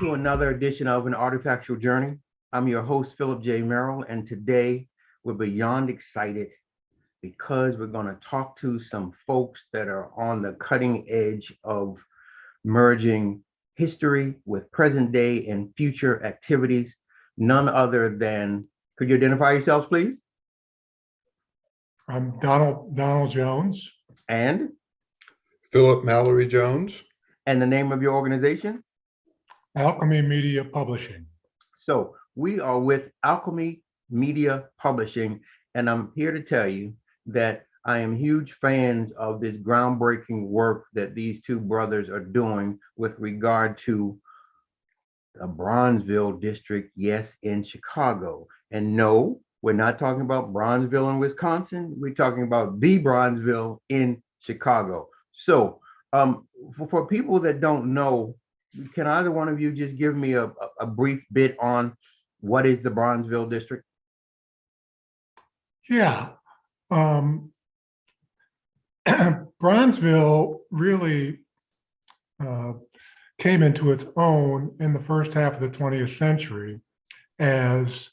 to another edition of An Artifactual Journey. I'm your host, Philip J. Merrill, and today we're beyond excited because we're going to talk to some folks that are on the cutting edge of merging history with present day and future activities. None other than, could you identify yourselves, please? I'm Donald Jones. And? Philip Mallory Jones. And the name of your organization? Alchemy Media Publishing. So we are with Alchemy Media Publishing, and I'm here to tell you that I am huge fans of this groundbreaking work that these two brothers are doing with regard to the Bronzeville district, yes, in Chicago. And no, we're not talking about Bronzeville in Wisconsin. We're talking about the Bronzeville in Chicago. So for people that don't know, can either one of you just give me a brief bit on what is the Bronzeville district? Yeah. Bronzeville really came into its own in the first half of the 20th century as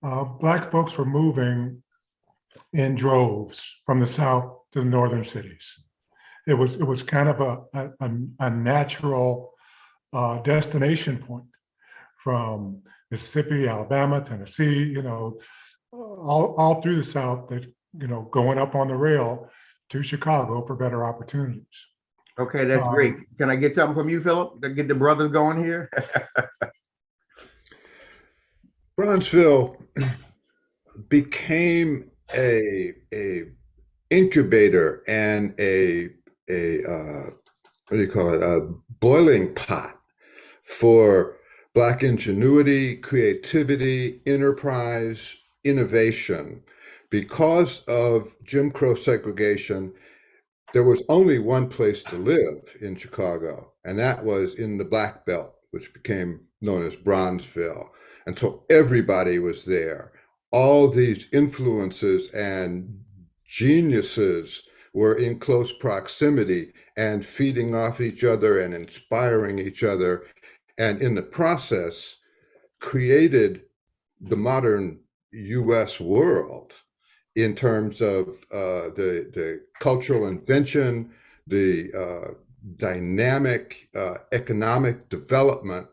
Black folks were moving in droves from the South to the northern cities. It was kind of a natural destination point from Mississippi, Alabama, Tennessee, all through the South, that, going up on the rail to Chicago for better opportunities. Okay, that's great. Can I get something from you, Philip, to get the brothers going here? Bronzeville became a incubator and a boiling pot for Black ingenuity, creativity, enterprise, innovation. Because of Jim Crow segregation, there was only one place to live in Chicago, and that was in the Black Belt, which became known as Bronzeville. And so everybody was there. All these influences and geniuses were in close proximity and feeding off each other and inspiring each other, and in the process created the modern US world in terms of the cultural invention, the dynamic economic development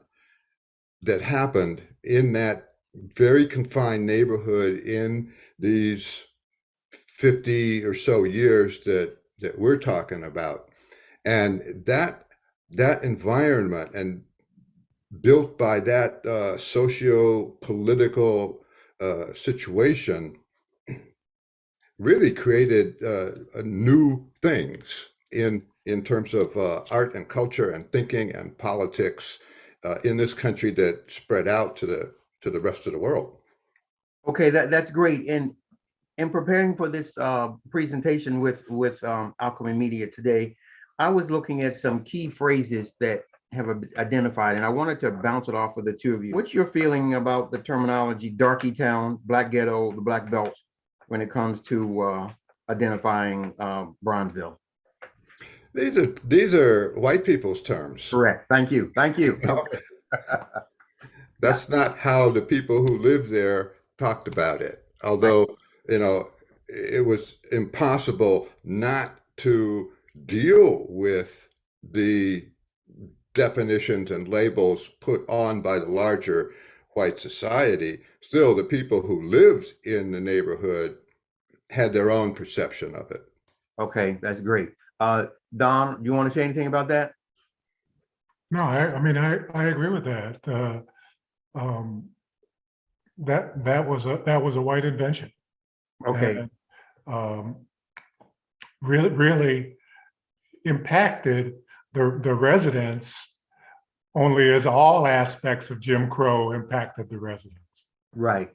that happened in that very confined neighborhood in these 50 or so years that we're talking about. And that environment, and built by that socio-political situation, really created new things in terms of art and culture and thinking and politics in this country that spread out to the rest of the world. Okay, that's great. And in preparing for this presentation with Alchemy Media today, I was looking at some key phrases that have identified, and I wanted to bounce it off with the two of you. What's your feeling about the terminology Darky Town, Black Ghetto, the Black Belt, when it comes to identifying Bronzeville? These are white people's terms. Correct. Thank you. Thank you. Okay. That's not how the people who live there talked about it. Although, it was impossible not to deal with the definitions and labels put on by the larger white society. Still, the people who lived in the neighborhood had their own perception of it. Okay, that's great. Don, do you want to say anything about that? No, I agree with that. That was a white invention. Okay. And, really impacted the residents only as all aspects of Jim Crow impacted the residents. Right.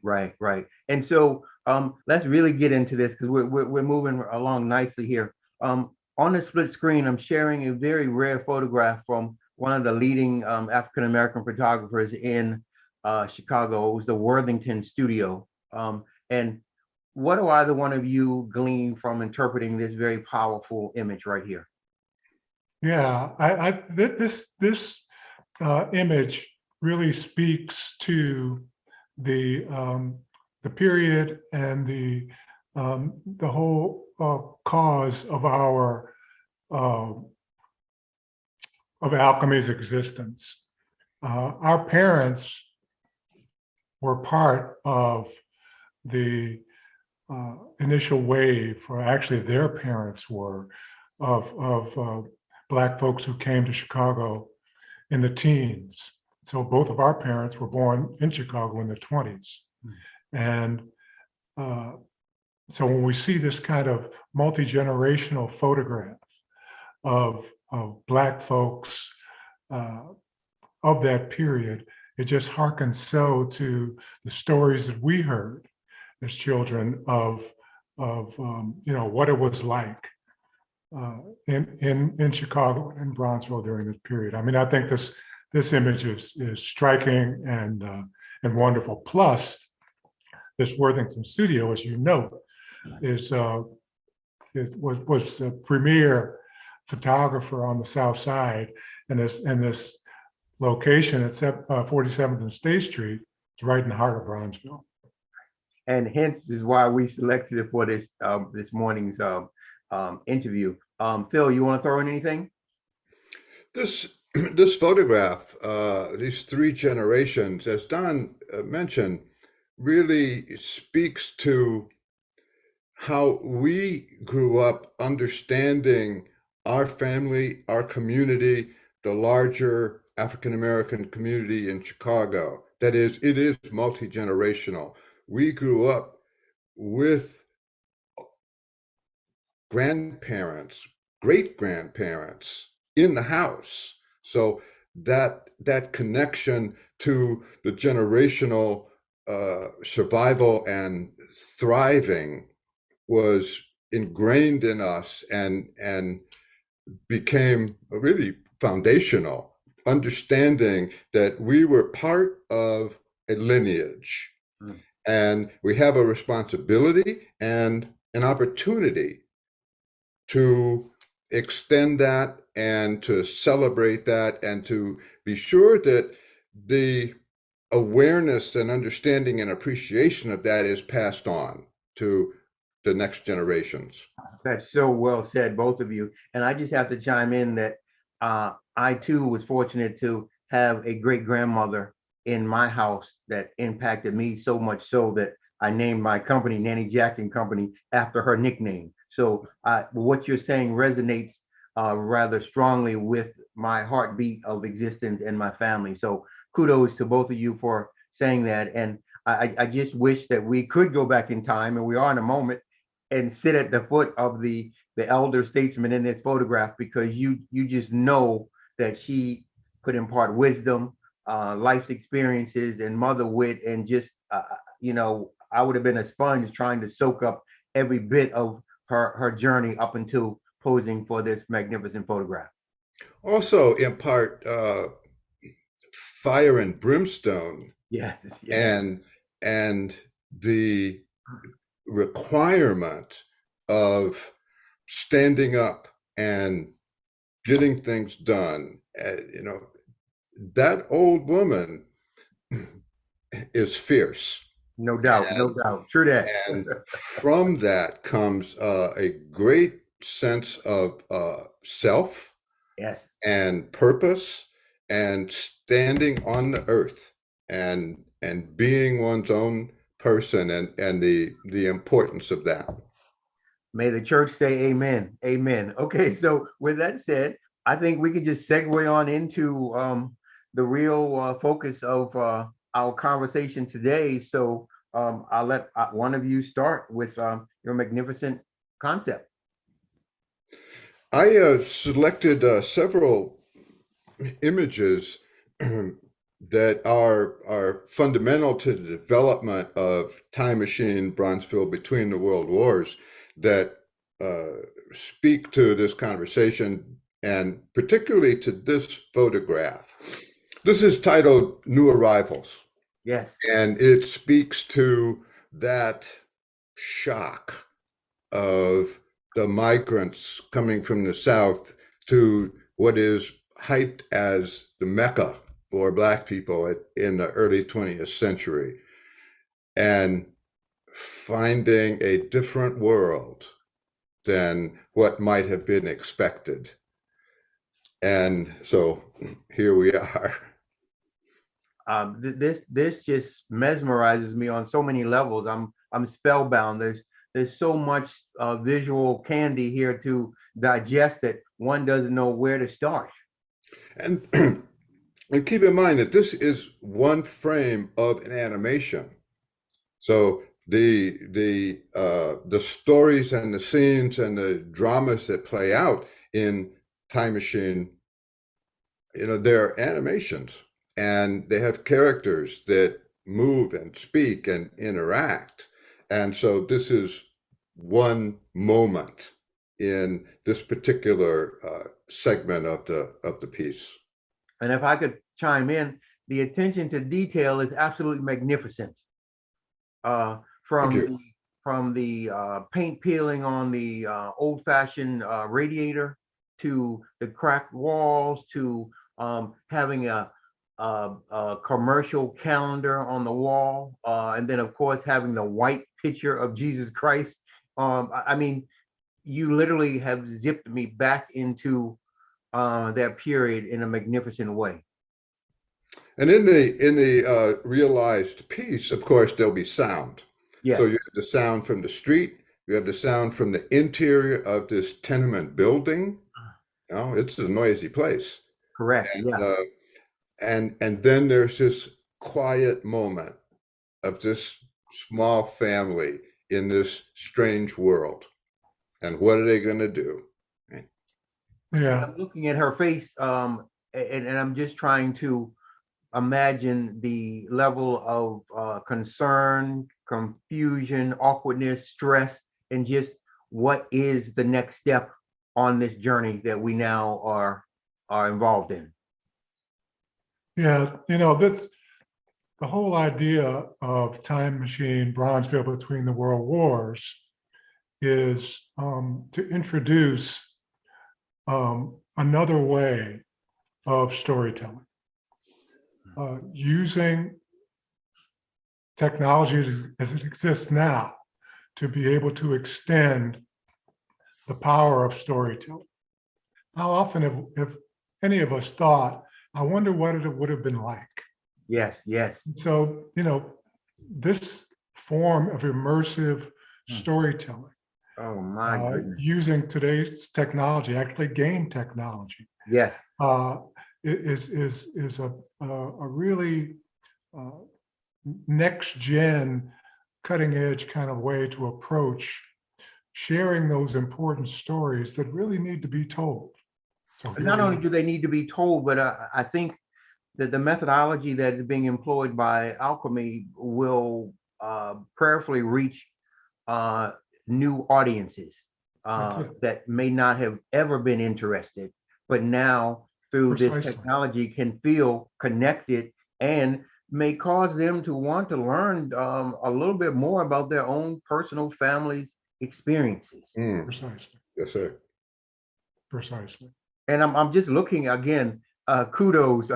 And so let's really get into this, because we're moving along nicely here. On the split screen, I'm sharing a very rare photograph from one of the leading African-American photographers in Chicago. It was the Worthington Studio. And what do either one of you glean from interpreting this very powerful image right here? Yeah, this image really speaks to the period and the whole cause of our of alchemy's existence. Our parents were part of the initial wave, or actually their parents were, of Black folks who came to Chicago in the teens. So both of our parents were born in Chicago in the 20s. And so when we see this kind of multi-generational photograph of Black folks of that period, it just harkens so to the stories that we heard as children of what it was like in Chicago and in Bronzeville during this period. I mean, I think this image is striking and wonderful. Plus, this Worthington studio, as you know, was the premier photographer on the South Side, and this location at 47th and State Street is right in the heart of Bronzeville. And hence is why we selected it for this this morning's interview. Phil, you want to throw in anything? This photograph, these three generations, as Don mentioned, really speaks to how we grew up understanding our family, our community, the larger African American community in Chicago. That is, it is multi-generational. We grew up with grandparents, great-grandparents in the house. So that connection to the generational survival and thriving was ingrained in us and became really foundational, understanding that we were part of a lineage. And we have a responsibility and an opportunity to extend that and to celebrate that and to be sure that the awareness and understanding and appreciation of that is passed on to the next generations. That's so well said, both of you. And I just have to chime in that I too was fortunate to have a great grandmother in my house that impacted me so much so that I named my company Nanny Jack and Company after her nickname. So what you're saying resonates rather strongly with my heartbeat of existence and my family. So kudos to both of you for saying that. And I just wish that we could go back in time, and we are in a moment, and sit at the foot of the elder statesman in this photograph, because you just know that she could impart wisdom, life's experiences, and mother wit, and just I would have been a sponge trying to soak up every bit of her journey up until posing for this magnificent photograph. Also, in part, fire and brimstone, Yes. and the requirement of standing up and getting things done. That old woman is fierce. No doubt, no doubt. True that. And from that comes a great sense of self Yes. and purpose and standing on the earth and being one's own person and the importance of that. May the church say amen. Amen. Okay, so with that said, I think we could just segue on into the real focus of our conversation today. So I'll let one of you start with your magnificent concept. I selected several images that are fundamental to the development of Time Machine Bronzeville Between the World Wars that speak to this conversation, and particularly to this photograph. This is titled New Arrivals. Yes. And it speaks to that shock of the migrants coming from the South to what is hyped as the Mecca for Black people in the early 20th century, and finding a different world than what might have been expected. And so here we are. This just mesmerizes me on so many levels. I'm spellbound. There's so much visual candy here to digest that one doesn't know where to start. And and keep in mind that this is one frame of an animation. So the stories and the scenes and the dramas that play out in Time Machine, they're animations, and they have characters that move and speak and interact. And so this is one moment in this particular segment of the piece. And if I could chime in, the attention to detail is absolutely magnificent. Thank From you. the paint peeling on the old-fashioned radiator, to the cracked walls, to having a commercial calendar on the wall, and then of course having the white picture of Jesus Christ. I mean, you literally have zipped me back into that period in a magnificent way. And in the realized piece, of course, there'll be sound. Yes, So you have the sound from the street, you have the sound from the interior of this tenement building. It's a noisy place. correct. Yeah. Uh, and then there's this quiet moment of this small family in this strange world. And what are they going to do? Yeah, I'm looking at her face, and I'm just trying to imagine the level of concern, confusion, awkwardness, stress, and just what is the next step on this journey that we now are involved in. yeah, the whole idea of Time Machine, Bronzeville Between the World Wars is to introduce another way of storytelling, using technology as it exists now to be able to extend the power of storytelling. How often have any of us thought, I wonder what it would have been like? Yes, yes. So, this form of immersive storytelling, Oh my goodness. using today's technology, actually game technology, Yes. is a really next gen, cutting edge kind of way to approach sharing those important stories that really need to be told. So Not only do they need to be told, but I think that the methodology that is being employed by Alchemy will prayerfully reach new audiences that may not have ever been interested, but now through this Precisely. technology can feel connected, and may cause them to want to learn a little bit more about their own personal families experiences. Precisely. Yes, sir. Precisely. And I'm just looking again, kudos.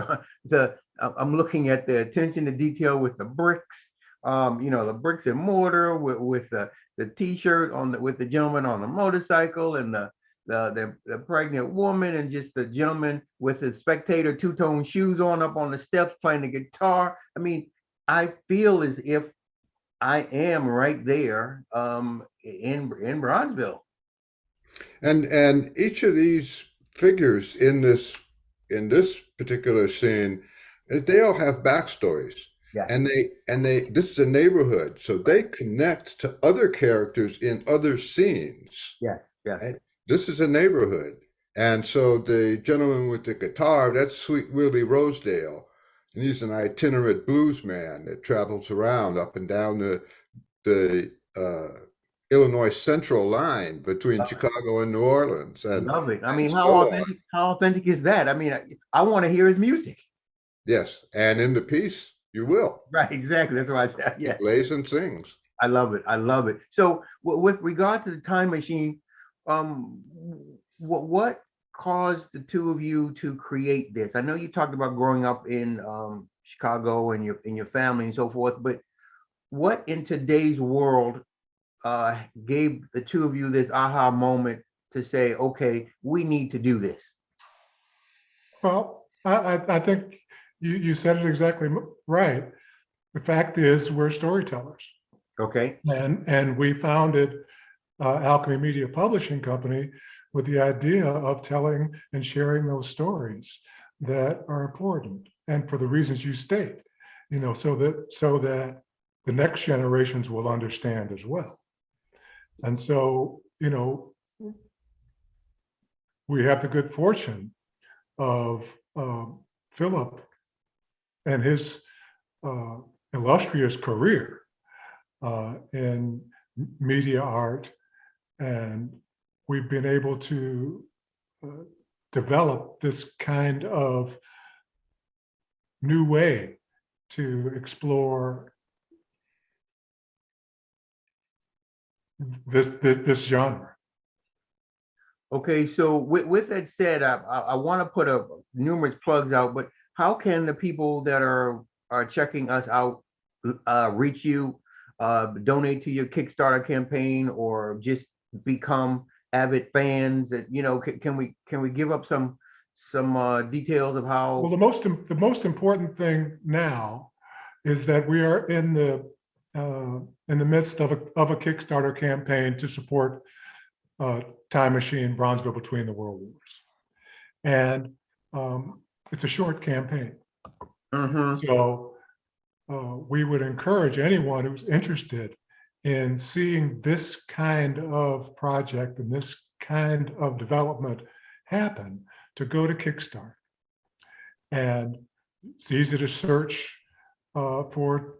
I'm looking at the attention to detail with the bricks, the bricks and mortar with the t-shirt with the gentleman on the motorcycle, and the pregnant woman, and just the gentleman with the spectator two-tone shoes on up on the steps playing the guitar. I mean, I feel as if I am right there in Bronzeville. And each of these figures in this particular scene, they all have backstories. Yeah. And they this is a neighborhood, so they connect to other characters in other scenes. Yes, yes. Right? This is a neighborhood. And so the gentleman with the guitar, that's Sweet Willie Rosedale. And he's an itinerant blues man that travels around up and down the Illinois Central line between Chicago and New Orleans. And love it. I mean, so how authentic is that? I mean, I want to hear his music. yes, and in the piece, you will. Right, exactly. That's why I said, yeah. Plays and sings. I love it. I love it. So with regard to the Time Machine, what caused the two of you to create this? I know you talked about growing up in Chicago and your family and so forth, but what in today's world gave the two of you this aha moment to say, okay, we need to do this? Well, I think you said it exactly right. The fact is, we're storytellers, Okay. and we founded Alchemy Media Publishing Company with the idea of telling and sharing those stories that are important, and for the reasons you state, so that the next generations will understand as well. And so, we have the good fortune of Philip and his illustrious career in media art, and we've been able to develop this kind of new way to explore this genre. Okay, so with that said, I want to put a numerous plugs out, but how can the people that are checking us out reach you, donate to your Kickstarter campaign, or just become avid fans? That can we give up some details of how? Well, the most important thing now is that we are in the midst of a Kickstarter campaign to support Time Machine, Bronzeville Between the World Wars, and it's a short campaign. So we would encourage anyone who's interested in seeing this kind of project and this kind of development happen to go to Kickstarter. And it's easy to search for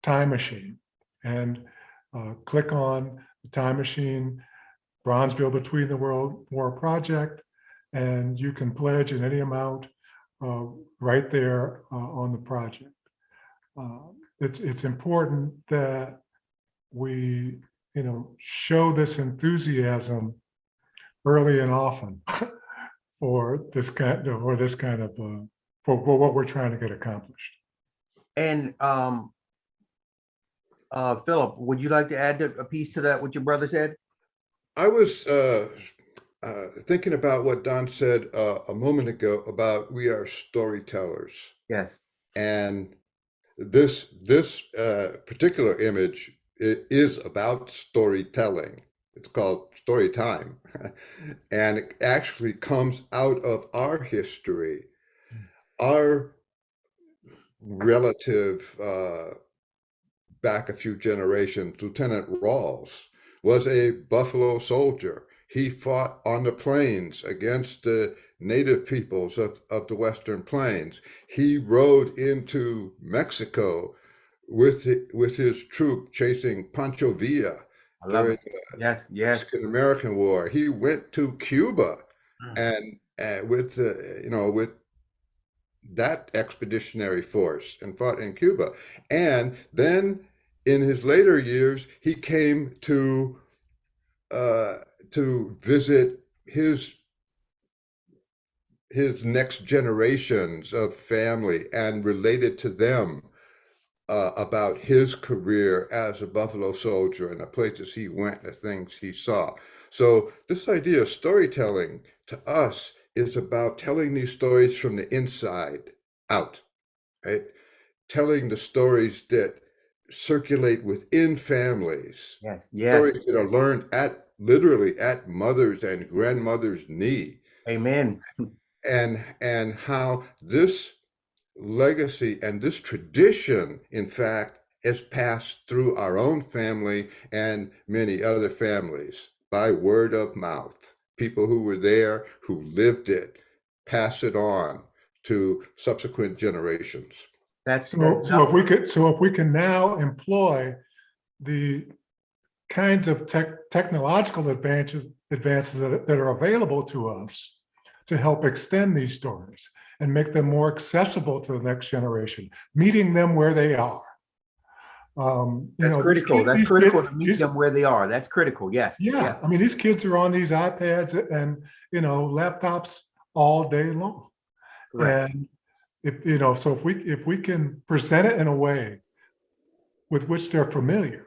Time Machine and click on the Time Machine Bronzeville Between the World War project, and you can pledge in any amount right there on the project. It's important that we show this enthusiasm early and often for this kind of for what we're trying to get accomplished. And Philip, would you like to add a piece to that, what your brother said? I was thinking about what Don said a moment ago about we are storytellers. Yes. And this particular image is about storytelling. It's called Story Time. And it actually comes out of our history. Our relative back a few generations, Lieutenant Rawls, was a Buffalo soldier. He fought on the plains against the native peoples of the Western Plains. He rode into Mexico with his troop chasing Pancho Villa during the Mexican-American War. He went to Cuba and with that expeditionary force and fought in Cuba. And then in his later years, he came to visit his next generations of family and related to them about his career as a Buffalo soldier and the places he went, the things he saw. So this idea of storytelling to us is about telling these stories from the inside out, right? Telling the stories that circulate within families. Yes, yes. Stories that are learned literally at mother's and grandmother's knee. Amen. And how this legacy and this tradition, in fact, has passed through our own family and many other families by word of mouth. People who were there, who lived it, pass it on to subsequent generations. So if we can now employ the kinds of technological advances that are available to us to help extend these stories and make them more accessible to the next generation, meeting them where they are. That's These critical. That's these kids, critical to meet them where they are. That's critical. Yes. yeah, I mean, these kids are on these iPads and, laptops all day long. Correct. And so if we can present it in a way with which they're familiar,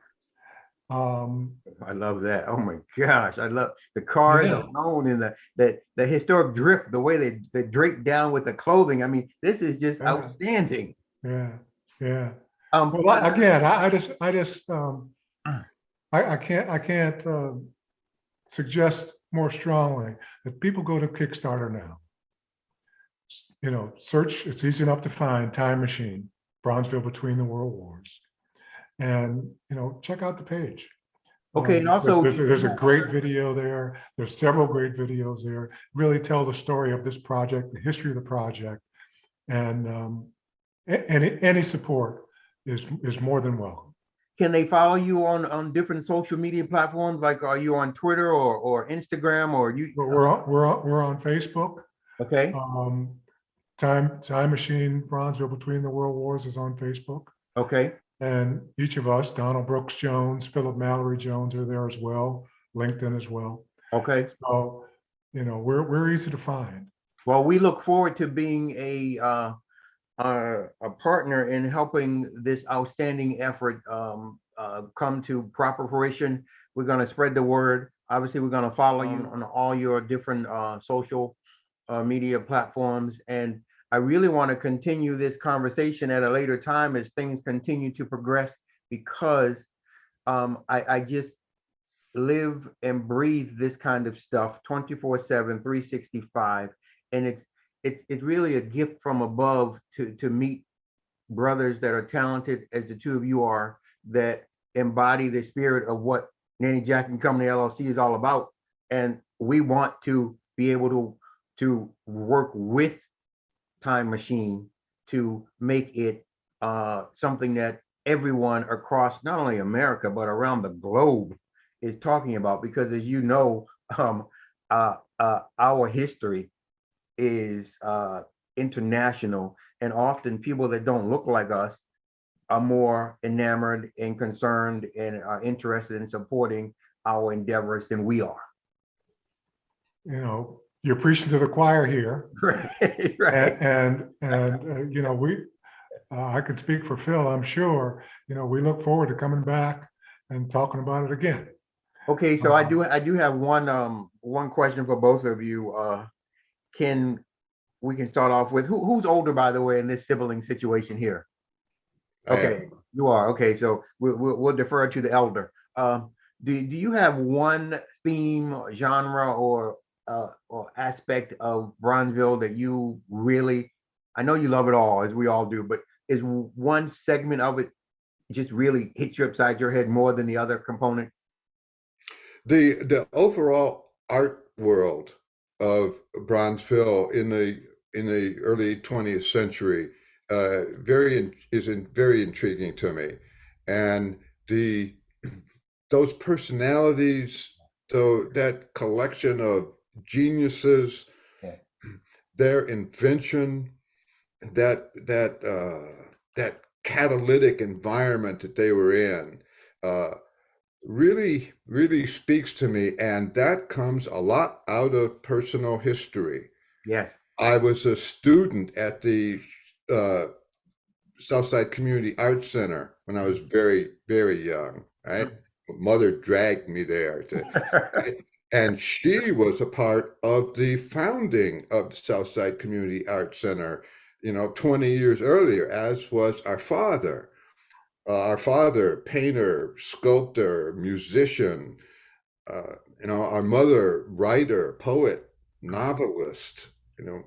um, I love that. Oh my gosh. I love the cars yeah, alone and the historic drift, the way they drape down with the clothing. I mean, this is just yeah, outstanding. yeah, yeah. Um, Well, I- again, I can't suggest more strongly that people go to Kickstarter now. Search, it's easy enough to find Time Machine, Bronzeville Between the World Wars. And, check out the page. okay, and There's, also there's a great video there. There's several great videos there. Really tell the story of this project, the history of the project. And any support is more than welcome. can they follow you on different social media platforms? Like, are you on Twitter or Instagram or you? But we're on Facebook. Okay. Time Machine Bronzeville Between the World Wars is on Facebook. Okay. And each of us, Donald Brooks Jones, Philip Mallory Jones, are there as well. LinkedIn as well. Okay. So, we're easy to find. Well, we look forward to being a partner in helping this outstanding effort come to proper fruition. We're going to spread the word. Obviously, we're going to follow you on all your different social media platforms. And I really want to continue this conversation at a later time as things continue to progress, because I just live and breathe this kind of stuff 24/7, 365. And it's really a gift from above to meet brothers that are talented as the two of you are, that embody the spirit of what Nanny Jack and Company LLC is all about. And we want to be able to work with Time Machine to make it something that everyone across not only America but around the globe is talking about, because as you know, our history is international, and often people that don't look like us are more enamored and concerned and are interested in supporting our endeavors than we are. You're preaching to the choir here. Right, right. And I could speak for Phil, I'm sure, we look forward to coming back and talking about it again. Okay, so I do have one question for both of you. We can start off with who's older, by the way, in this sibling situation here? Okay, you are. Okay, so we'll defer to the elder. Do you have one theme, genre, or aspect of Bronzeville that you really, I know you love it all, as we all do, but is one segment of it just really hits you upside your head more than the other component? The overall art world of Bronzeville in the early 20th century is very intriguing to me, and those personalities, that collection of geniuses, Yeah. their invention, that catalytic environment that they were in, really, really speaks to me. And that comes a lot out of personal history. Yes. I was a student at the Southside Community Arts Center when I was very, very young, right? Mother dragged me there and she was a part of the founding of the Southside Community Arts Center, 20 years earlier, as was our father. Our father, painter, sculptor, musician, our mother, writer, poet, novelist,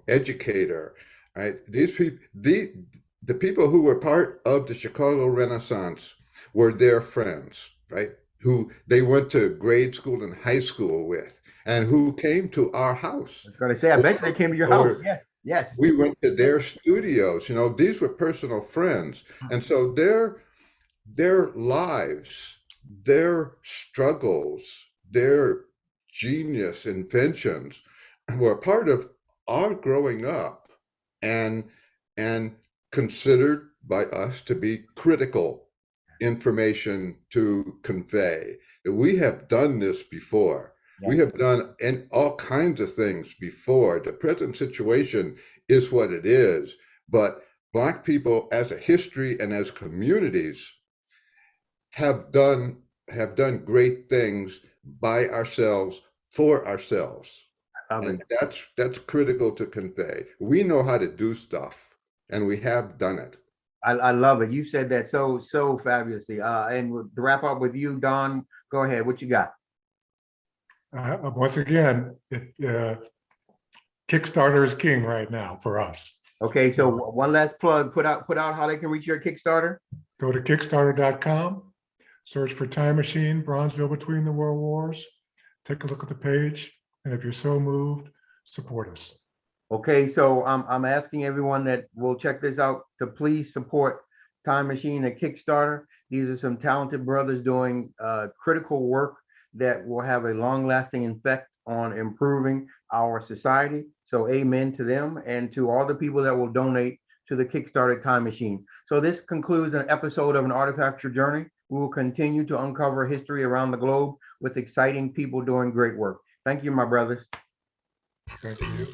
educator, right? These people, the people who were part of the Chicago Renaissance were their friends, right? Who they went to grade school and high school with, and who came to our house. I was going to say, I bet they came to your house. Yes, yes. We went to their studios. These were personal friends, and so their lives, their struggles, their genius inventions were part of our growing up, and considered by us to be critical information to convey. We have done this before. Yeah. We have done all kinds of things before. The present situation is what it is, but Black people as a history and as communities have done great things by ourselves, for ourselves. And that's critical to convey. We know how to do stuff, and we have done it. I love it. You said that so fabulously. And to wrap up with you, Don, go ahead. What you got? Once again, Kickstarter is king right now for us. Okay, so one last plug. Put out how they can reach your Kickstarter. Go to Kickstarter.com, search for Time Machine, Bronzeville Between the World Wars. Take a look at the page, and if you're so moved, support us. Okay, so I'm asking everyone that will check this out to please support Time Machine at Kickstarter. These are some talented brothers doing critical work that will have a long-lasting effect on improving our society. So amen to them and to all the people that will donate to the Kickstarter Time Machine. So this concludes an episode of An Artifacture Journey. We will continue to uncover history around the globe with exciting people doing great work. Thank you, my brothers. Thank you.